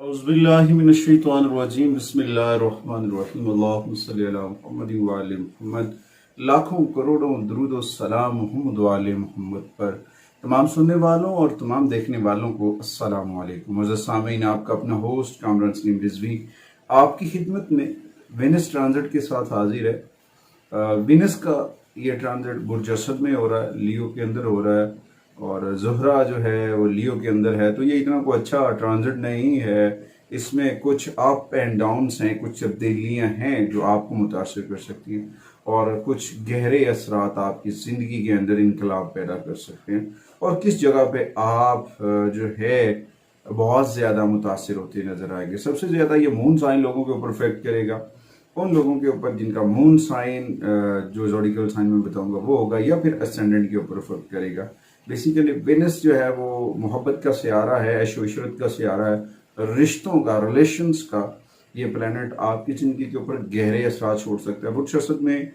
औज़ुबिल्लाहिमिनश्शैतानिर्रजीम बिस्मिल्लाहिर्रहमानिर्रहीम अल्लाहुम्मा सल्लि अला मुहम्मद व आले मुहम्मद। लाखों करोड़ों दुरूद और सलाम मोहम्मद व आले मोहम्मद पर तमाम सुनने वालों और तमाम देखने वालों को अस्सलामु अलैकुम। मुअज़्ज़ज़ सामीन, आपका अपना होस्ट कामरान सलीम रिजवी आपकी खिदमत में वेनस ट्रांजिट के साथ हाजिर है। वेनस का ये ट्रांजिट बुर्ज असद में हो रहा है, लियो के अंदर हो रहा है, और ज़ुहरा जो है वो लियो के अंदर है। तो ये इतना कोई अच्छा ट्रांजिट नहीं है, इसमें कुछ अप एंड डाउन्स हैं, कुछ तब्दीलियाँ हैं जो आपको मुतासर कर सकती हैं, और कुछ गहरे असरात आपकी ज़िंदगी के अंदर इनकलाब पैदा कर सकते हैं, और किस जगह पे आप जो है बहुत ज़्यादा मुतासर होते नज़र आएंगे। सबसे ज़्यादा ये मून साइन लोगों के ऊपर इफेक्ट करेगा, उन लोगों के ऊपर जिनका मून साइन जो ज़ोडिकल साइन में बताऊंगा वो होगा, या फिर असेंडेंट के ऊपर इफेक्ट करेगा। बेसिकली वेनस जो है वो मोहब्बत का सियारा है, ऐशो इशरत का सियारा है, रिश्तों का, रिलेशंस का ये प्लेनेट आपकी ज़िंदगी के ऊपर गहरे असरात छोड़ सकता है। बुर्ज असद में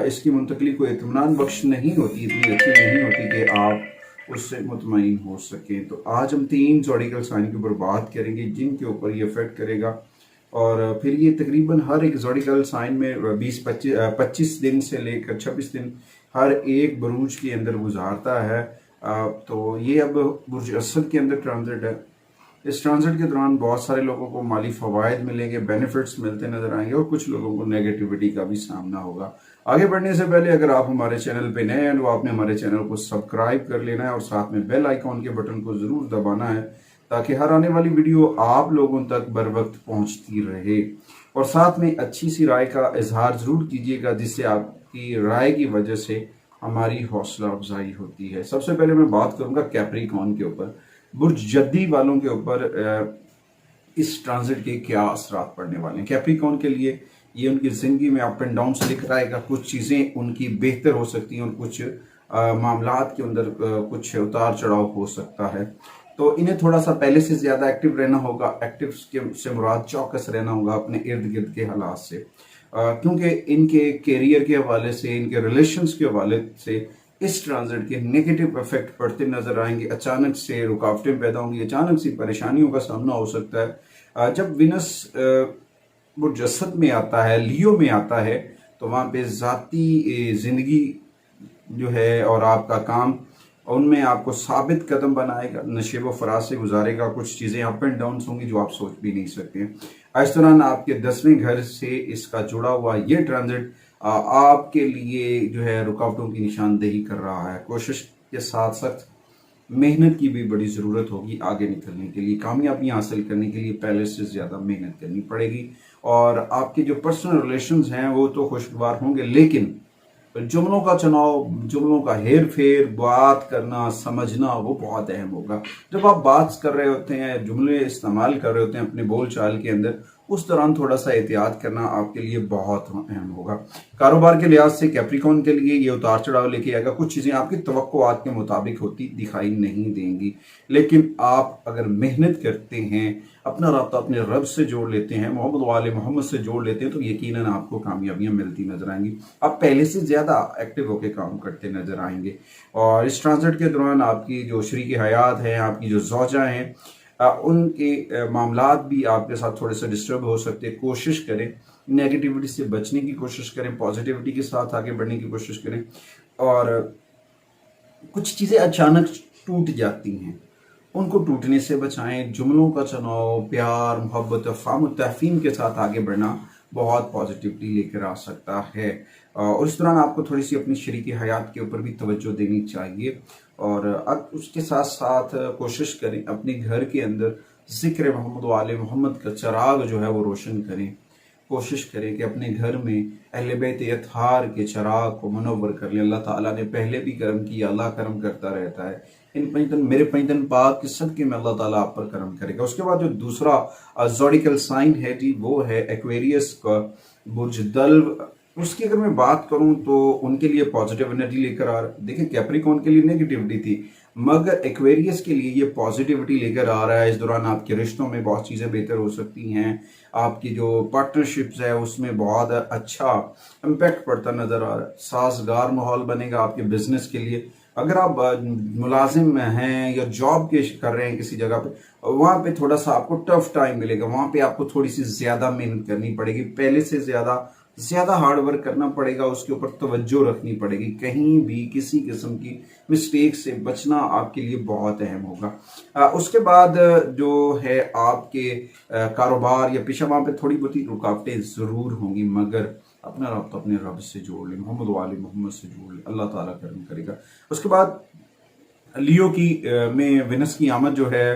इसकी मुंतकली कोई इत्मीनान बख्श नहीं होती, इतनी अच्छी नहीं होती कि आप उससे मुतमईन हो सकें। तो आज हम 3 ज़ोडिकल साइन के ऊपर बात करेंगे जिनके ऊपर ये इफेक्ट करेगा, और फिर ये तकरीबन हर एक ज़ोडिकल साइन में 25 दिन से लेकर 26 दिन हर एक बुरूज के अंदर गुजारता है। तो ये अब बुर्ज असद के अंदर ट्रांजिट है। इस ट्रांजिट के दौरान बहुत सारे लोगों को माली फ़वाइद मिलेंगे, बेनिफिट्स मिलते नजर आएंगे, और कुछ लोगों को नेगेटिविटी का भी सामना होगा। आगे बढ़ने से पहले अगर आप हमारे चैनल पे नए हैं तो आपने हमारे चैनल को सब्सक्राइब कर लेना है, और साथ में बेल आइकॉन के बटन को ज़रूर दबाना है ताकि हर आने वाली वीडियो आप लोगों तक बर वक्त पहुँचती रहे। और साथ में अच्छी सी राय का इजहार ज़रूर कीजिएगा, जिससे आपकी राय की वजह से हमारी हौसला अफजाई होती है। सबसे पहले मैं बात करूंगा कैप्रिकॉर्न के ऊपर, बुर्ज जद्दी वालों के ऊपर इस ट्रांजिट के क्या असरात पड़ने वाले हैं। कैप्रिकॉर्न के लिए ये उनकी ज़िंदगी में अप एंड डाउन से लिखा आएगा, कुछ चीज़ें उनकी बेहतर हो सकती हैं और कुछ मामलात के अंदर कुछ उतार चढ़ाव हो सकता है। तो इन्हें थोड़ा सा पहले से ज़्यादा एक्टिव रहना होगा। एक्टिव से मुराद चौकस रहना होगा अपने इर्द गिर्द के हालात से, क्योंकि इनके कैरियर के हवाले से, इनके रिलेशंस के हवाले से इस ट्रांजिट के नेगेटिव इफेक्ट पड़ते नजर आएंगे। अचानक से रुकावटें पैदा होंगी, अचानक से परेशानियों का सामना हो सकता है। जब विनस बुर्ज असद में आता है, लियो में आता है, तो वहाँ पे ज़ाती ज़िंदगी जो है और आपका काम, उनमें आपको साबित कदम बनाएगा, नशेब व फराज से गुजारेगा। कुछ चीज़ें अप एंड डाउन होंगी जो आप सोच भी नहीं सकते। इस दौरान आपके 10वें घर से इसका जुड़ा हुआ ये ट्रांजिट आपके लिए जो है रुकावटों की निशानदेही कर रहा है। कोशिश के साथ साथ मेहनत की भी बड़ी ज़रूरत होगी आगे निकलने के लिए। कामयाबियाँ हासिल करने के लिए पहले से ज़्यादा मेहनत करनी पड़ेगी, और आपके जो पर्सनल रिलेशंस हैं वो तो खुशगवार होंगे, लेकिन जुमलों का चुनाव, जुमलों का हेर फेर, बात करना, समझना, वो बहुत अहम होगा। जब आप बात कर रहे होते हैं, जुमले इस्तेमाल कर रहे होते हैं अपने बोल चाल के अंदर, उस दौरान थोड़ा सा एहतियात करना आपके लिए बहुत अहम होगा। कारोबार के लिहाज से कैप्रिकॉर्न के लिए ये उतार चढ़ाव लेके आएगा। कुछ चीज़ें आपकी तवक्कुआत के मुताबिक होती दिखाई नहीं देंगी, लेकिन आप अगर मेहनत करते हैं, अपना राब्ता अपने रब से जोड़ लेते हैं, मोहम्मद वाले मोहम्मद से जोड़ लेते हैं, तो यकीनन आपको कामयाबियां मिलती नजर आएंगी। आप पहले से ज़्यादा एक्टिव होकर काम करते नजर आएंगे। और इस ट्रांजिट के दौरान आपकी जो शरीक हयात हैं, आपकी जो ज़ौजा हैं, उनके मामलात भी आपके साथ थोड़े से डिस्टर्ब हो सकते हैं। कोशिश करें नेगेटिविटी से बचने की कोशिश करें, पॉजिटिविटी के साथ आगे बढ़ने की कोशिश करें। और कुछ चीज़ें अचानक टूट जाती हैं, उनको टूटने से बचाएं। जुमलों का चुनाव, प्यार, मोहब्बत, फ़ाम तफ़हीम के साथ आगे बढ़ना बहुत पॉजिटिविटी लेकर आ सकता है। और इस दौरान आपको थोड़ी सी अपनी शरीक हयात के ऊपर भी तवज्जो देनी चाहिए, और अब उसके साथ साथ कोशिश करें अपने घर के अंदर ज़िक्र मोहम्मद वाले मोहम्मद का चिराग जो है वो रोशन करें। कोशिश करें कि अपने घर में अहले बैत अतहार के चिराग को मुनव्वर कर लें। अल्लाह ताला ने पहले भी करम किया, अल्लाह करम करता रहता है। इन पैतन, मेरे पैतन पाक के सदके में अल्लाह ताला आप पर करम करेगा। उसके बाद जो दूसरा ज़ोडिकल साइन है जी, वो है एक्वेरियस का बुर्ज दल्व। उसकी अगर मैं बात करूं तो उनके लिए पॉजिटिव एनर्जी लेकर आ रहा है। देखिए कैप्रिकॉर्न के लिए नेगेटिविटी थी, मगर एक्वेरियस के लिए ये पॉजिटिविटी लेकर आ रहा है। इस दौरान आपके रिश्तों में बहुत चीज़ें बेहतर हो सकती हैं, आपकी जो पार्टनरशिप्स है उसमें बहुत अच्छा इम्पैक्ट पड़ता नज़र आ रहा है। साजगार माहौल बनेगा आपके बिजनेस के लिए। अगर आप मुलाजिम हैं या जॉब के कर रहे हैं किसी जगह पे, वहां पे थोड़ा सा आपको टफ टाइम मिलेगा, वहां पे आपको थोड़ी सी ज्यादा मेहनत करनी पड़ेगी, पहले से ज्यादा ज्यादा हार्ड वर्क करना पड़ेगा, उसके ऊपर तवज्जो रखनी पड़ेगी, कहीं भी किसी किस्म की मिस्टेक से बचना आपके लिए बहुत अहम होगा। उसके बाद जो है आपके कारोबार या पेशा, वहां पे थोड़ी बहुत रुकावटें जरूर होंगी, मगर अपना रब्ता अपने रब से जोड़ लें, मोहम्मद वाले मोहम्मद से जोड़ लें, अल्लाह ताला करम करेगा। उसके बाद लियो की में विनस की आमद जो है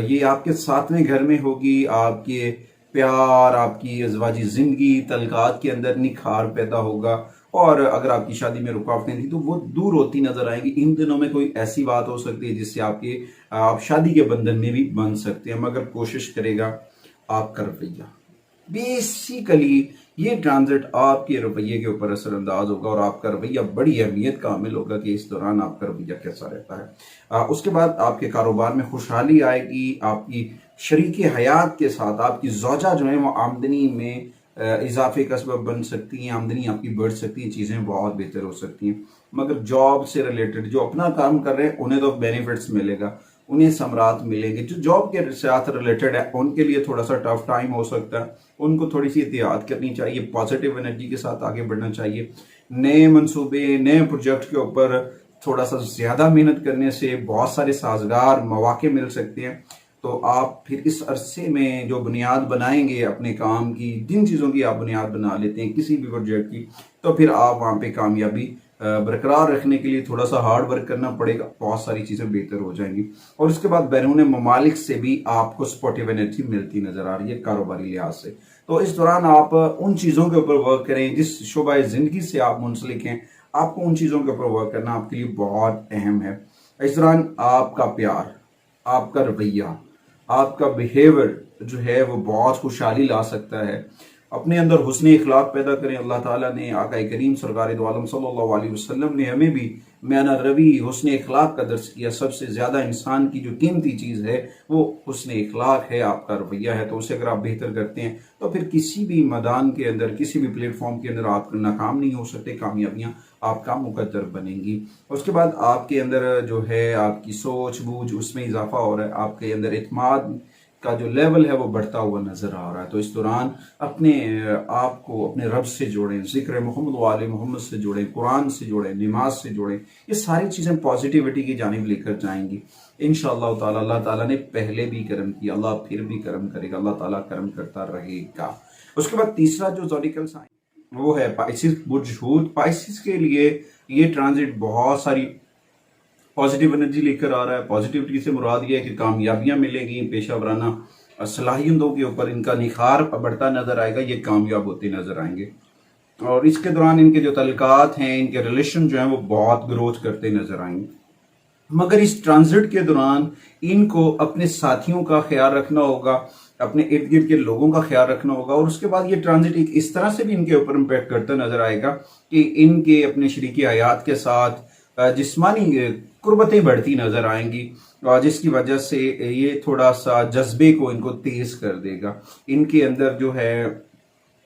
ये आपके 7वें घर में होगी। आपके प्यार, आपकी अज़वाजी जिंदगी, तलकात के अंदर निखार पैदा होगा, और अगर आपकी शादी में रुकावटें थी तो वो दूर होती नजर आएंगी। इन दिनों में कोई ऐसी बात हो सकती है जिससे आप शादी के बंधन में भी बंध सकते हैं, मगर कोशिश करेगा आपका रवैया। बेसिकली ये ट्रांजिट आपके रवैये के ऊपर असरअंदाज होगा, और आपका रवैया बड़ी अहमियत का हामिल होगा कि इस दौरान आपका रवैया कैसा रहता है। उसके बाद आपके कारोबार में खुशहाली आएगी, आपकी शरीके हयात के साथ आपकी ज़ौजा जो है वो आमदनी में इजाफे का सबब बन सकती हैं, आमदनी आपकी बढ़ सकती है, चीज़ें बहुत बेहतर हो सकती हैं। मगर जॉब से रिलेटेड जो अपना काम कर रहे हैं उन्हें तो बेनिफिट्स मिलेगा, उन्हें समरात मिलेंगे। जो जॉब के साथ रिलेटेड है उनके लिए थोड़ा सा टफ टाइम हो सकता है, उनको थोड़ी सी एहतियात करनी चाहिए, पॉजिटिव एनर्जी के साथ आगे बढ़ना चाहिए। नए मंसूबे, नए प्रोजेक्ट के ऊपर थोड़ा सा ज्यादा मेहनत करने से बहुत सारे साजगार मौके मिल सकते हैं। तो आप फिर इस अरसे में जो बुनियाद बनाएंगे अपने काम की, जिन चीज़ों की आप बुनियाद बना लेते हैं किसी भी प्रोजेक्ट की, तो फिर आप वहाँ पे कामयाबी बरकरार रखने के लिए थोड़ा सा हार्ड वर्क करना पड़ेगा, बहुत सारी चीज़ें बेहतर हो जाएंगी। और उसके बाद बैरून ममालिक से भी आपको सपोर्टिव एनर्जी मिलती नजर आ रही है कारोबारी लिहाज से। तो इस दौरान आप उन चीज़ों के ऊपर वर्क करें जिस शुबा ज़िंदगी से आप मुंसलिक हैं, आपको उन चीज़ों के ऊपर वर्क करना आपके लिए बहुत अहम है। इस दौरान आपका प्यार, आपका रवैया, आपका बिहेवियर जो है वो बहुत खुशहाली ला सकता है। अपने अंदर हुस्न इखलाक पैदा करें। अल्लाह ताला ने, आका करीम सरकार दो आलम सल्लल्लाहु अलैहि वसल्लम ने हमें भी म्याना रवी हुस्न इखलाक का दर्स किया। सबसे ज़्यादा इंसान की जो कीमती चीज़ है वो हुस्न इखलाक है, आपका रवैया है। तो उसे अगर आप बेहतर करते हैं तो फिर किसी भी मैदान के अंदर, किसी भी प्लेटफॉर्म के अंदर आप नाकाम नहीं हो सकते, कामयाबियाँ आपका मुकद्दर बनेंगी। उसके बाद आपके अंदर जो है आपकी सोच बूझ उसमें इजाफा हो रहा है, आपके अंदर इत्मीनान का जो लेवल है वो बढ़ता हुआ नजर आ रहा है। तो इस दौरान अपने आप को अपने रब से जोड़ें, जिक्र मोहम्मद वाले मोहम्मद से जोड़ें, कुरान से जोड़ें, नमाज से जोड़ें। ये सारी चीज़ें पॉजिटिविटी की जानिब लेकर जाएंगी इंशाअल्लाह ताला। अल्लाह ताला ने पहले भी करम किया, अल्लाह फिर भी करम करेगा, अल्लाह ताला करम करता रहेगा। उसके बाद तीसरा जो ज़ोडिकल साइन वो है पाइसिस बुर्ज हूत। पाइसिस के लिए ये ट्रांजिट बहुत सारी पॉजिटिव एनर्जी लेकर आ रहा है। पॉजिटिविटी से मुराद ये है कि कामयाबियां मिलेंगी, पेशा वराना सलाहियतों के ऊपर इनका निखार बढ़ता नजर आएगा, ये कामयाब होते नजर आएंगे। और इसके दौरान इनके जो तल्कात हैं, इनके रिलेशन जो हैं वो बहुत ग्रोथ करते नजर आएंगे। मगर इस ट्रांजिट के दौरान इनको अपने साथियों का ख्याल रखना होगा, अपने इर्द गिर्द के लोगों का ख्याल रखना होगा। और उसके बाद ये ट्रांजिट एक इस तरह से भी इनके ऊपर इम्पैक्ट करता नजर आएगा कि इनके अपने शरीकी हयात के साथ जिस्मानी कुर्बतें बढ़ती नजर आएंगी, जिसकी वजह से ये थोड़ा सा जज्बे को इनको तेज कर देगा। इनके अंदर जो है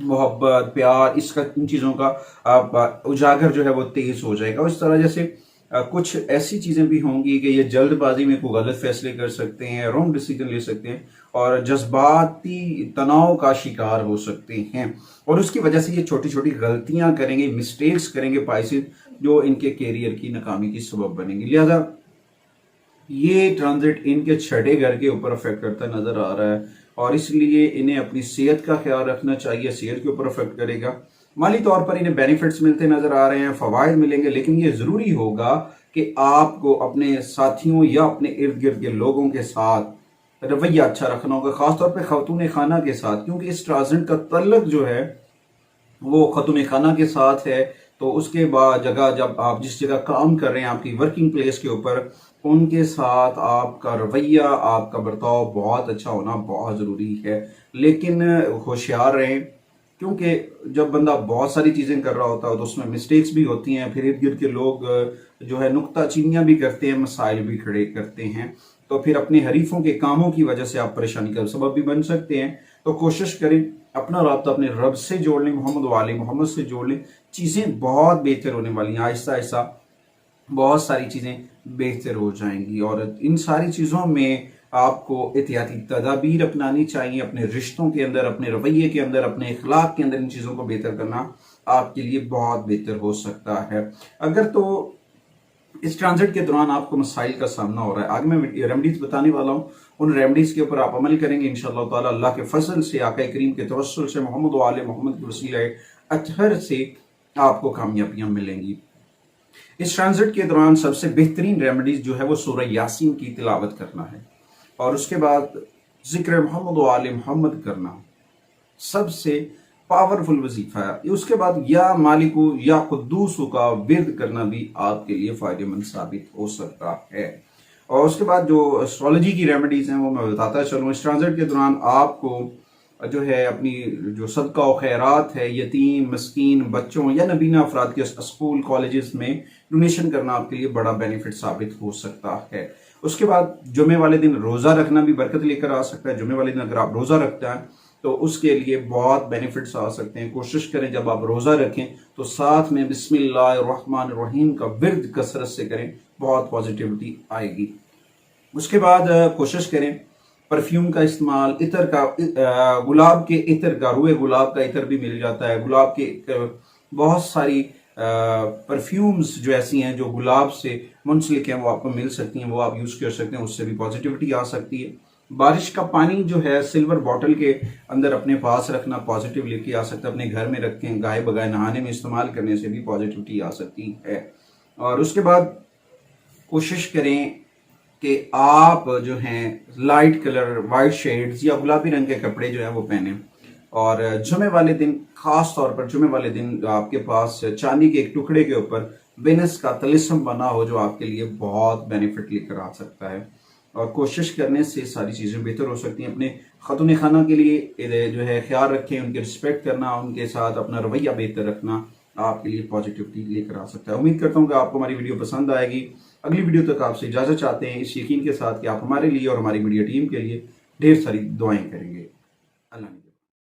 मोहब्बत, प्यार, इसका इन चीज़ों का उजागर जो है वो तेज हो जाएगा। इस तरह जैसे कुछ ऐसी चीज़ें भी होंगी कि ये जल्दबाजी में कोई गलत फैसले कर सकते हैं, रॉन्ग डिसीजन ले सकते हैं और जज्बाती तनाव का शिकार हो सकते हैं। और उसकी वजह से ये छोटी छोटी गलतियां करेंगे, मिस्टेक्स करेंगे पाइसिस, जो इनके कैरियर की नाकामी की सबब बनेंगी। लिहाजा ये ट्रांजिट इनके छठे घर के ऊपर अफेक्ट करता नजर आ रहा है, और इसलिए इन्हें अपनी सेहत का ख्याल रखना चाहिए। सेहत के ऊपर अफेक्ट करेगा। माली तौर पर इन्हें बेनिफिट्स मिलते नजर आ रहे हैं, फवायद मिलेंगे, लेकिन ये जरूरी होगा कि आपको अपने साथियों या अपने इर्द गिर्द के लोगों के साथ रवैया अच्छा रखना होगा, खासतौर पर खातून खाना के साथ, क्योंकि इस ट्रांजिट का तल्लक जो है वो खातून खाना के साथ है। तो उसके बाद जगह जब आप जिस जगह काम कर रहे हैं, आपकी वर्किंग प्लेस के ऊपर, उनके साथ आपका रवैया, आपका बर्ताव बहुत अच्छा होना बहुत ज़रूरी है। लेकिन होशियार रहें, क्योंकि जब बंदा बहुत सारी चीज़ें कर रहा होता है तो उसमें मिस्टेक्स भी होती हैं। फिर इर्द गिर्द के लोग जो है नुक्ताचीनियाँ भी करते हैं, मसाइल भी खड़े करते हैं, तो फिर अपने हरीफों के कामों की वजह से आप परेशानी का सबब भी बन सकते हैं। तो कोशिश करें अपना राब्ता अपने रब से जोड़ लें, मोहम्मद वाले मोहम्मद से जोड़ लें, चीज़ें बहुत बेहतर होने वाली हैं। आहिस्ता आहिस्ता बहुत सारी चीज़ें बेहतर हो जाएंगी। और इन सारी चीज़ों में आपको एहतियाती तदाबीर अपनानी चाहिए अपने रिश्तों के अंदर, अपने रवैये के अंदर, अपने इखलाक के अंदर। इन चीज़ों को बेहतर करना आपके लिए बहुत बेहतर हो सकता है। अगर तो इस ट्रांजिट के दौरान आपको मसाइल का सामना हो रहा है, आगे मैं रेमडीज बताने वाला हूँ, उन रेमडीज के ऊपर आप अमल करेंगे इंशाअल्लाह ताला अल्लाह के फजल से, आका करीम के तवस्सुल से, मोहम्मद व आले मोहम्मद के वसीले अतहर से आपको कामयाबियां मिलेंगी। इस ट्रांजिट के दौरान सबसे बेहतरीन रेमेडीज जो है वो सूरह यासीन की तिलावत करना है, और उसके बाद जिक्र मोहम्मद व आले मोहम्मद करना सबसे पावरफुल वजीफा है। उसके बाद या मालिकू या कुद्दूसु का विर्द करना भी आपके लिए फायदेमंद साबित हो सकता है। और उसके बाद जो एस्ट्रोलॉजी की रेमेडीज हैं वो मैं बताता चलूँ। इस ट्रांजिट के दौरान आपको जो है अपनी जो सदका और खैरात है यतीम मस्कीन बच्चों या नबीना अफराद के स्कूल कॉलेजेस में डोनेशन करना आपके लिए बड़ा बेनिफिट साबित हो सकता है। उसके बाद जुमे वाले दिन रोज़ा रखना भी बरकत लेकर आ सकता है। जुमे वाले दिन अगर आप रोज़ा रखते हैं तो उसके लिए बहुत बेनिफिट्स आ सकते हैं। कोशिश करें जब आप रोज़ा रखें तो साथ में बिस्मिल्लाहिर्रहमानिर्रहीम का विर्द कसरत से करें, बहुत पॉजिटिविटी आएगी। उसके बाद कोशिश करें परफ्यूम का इस्तेमाल, इतर का, गुलाब के इतर का, रुए गुलाब का इतर भी मिल जाता है। गुलाब के बहुत सारी परफ्यूम्स जो ऐसी हैं जो गुलाब से मुंसलिक हैं वो आपको मिल सकती हैं, वो आप यूज़ कर सकते हैं, उससे भी पॉजिटिविटी आ सकती है। बारिश का पानी जो है सिल्वर बॉटल के अंदर अपने पास रखना पॉजिटिव लेके आ सकता है। अपने घर में रखें, गाय बगाए नहाने में इस्तेमाल करने से भी पॉजिटिविटी आ सकती है। और उसके बाद कोशिश करें कि आप जो हैं लाइट कलर, वाइट शेड्स या गुलाबी रंग के कपड़े जो हैं वो पहने। और जुमे वाले दिन, खास तौर पर जुमे वाले दिन आपके पास चांदी के एक टुकड़े के ऊपर वेनस का तिलिस्म बना हो जो आपके लिए बहुत बेनिफिट लेकर आ सकता है। और कोशिश करने से सारी चीज़ें बेहतर हो सकती हैं। अपने खातून खाना के लिए जो है ख्याल रखें, उनके रिस्पेक्ट करना, उनके साथ अपना रवैया बेहतर रखना आपके लिए पॉजिटिविटी लेकर आ सकता है। उम्मीद करता हूँ कि आपको हमारी वीडियो पसंद आएगी। अगली वीडियो तक आपसे इजाज़त चाहते हैं इस यकीन के साथ कि आप हमारे लिए और हमारी मीडिया टीम के लिए ढेर सारी दुआएं करेंगे। अल्लाह।